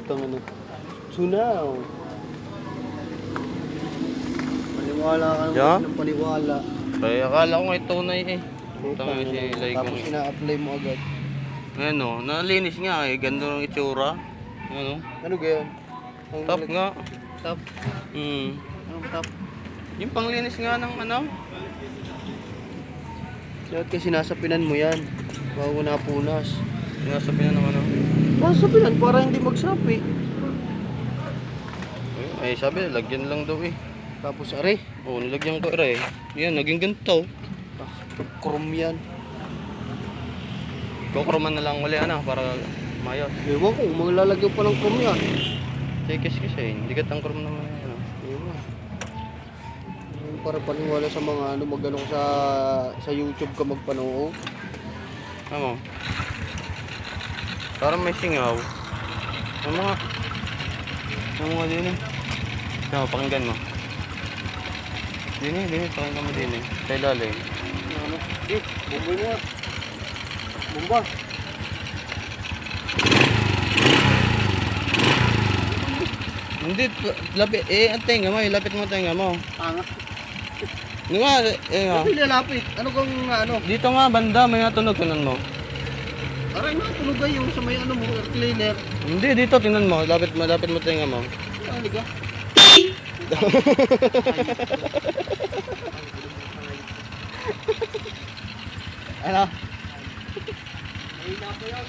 Putang ano. Sunaw. Paniwala ka Yeah? naman ng paniwala. Kaya akala ko nga tunay eh. Putang Tama si ano. like Tapos ina-apply mo agad. Ano, nalinis nga eh. Ganda ng itsura. Ano? Ano gayon? Ang Top nalag- nga. Top? Anong top? Yung panglinis nga ng ano. Dapat kasi nasapinan mo yan. Bago napunas. Sinasabi na ng ano. Nasapinan para hindi magsapi. Eh sabi, lagyan lang daw eh. Tapos are. Oo, nilagyan ko eh. Yan, naging ganito. Krum yan. Kukruman na lang uli ano, para mayos. Ewan ko, maglalagyan pa ng krum yan. Kikis eh. Hindi ka tangkrum naman ano. Ewan. Para paniwala sa mga ano, magano sa YouTube ka magpanood. Ano? Parang may singaw. Ang mga din eh. Ano, pakinggan mo. Dini, pakinggan mo din eh. Sa ilalim. Ano? Bumbay mo nga. Bumba. Hindi, lapit. Eh, ang tenga mo, lapit mo ang tenga mo. Anga. Di ba, nga. Pili lapit. Ano kung ano? Dito nga, banda, may natunog, tinan mo. Aray na, tulugay yung sa may ano mo, air cleaner. Hindi, dito, tinan mo. Lapit mo tenga mo. Ano ka? Ano? Mahina pa yan.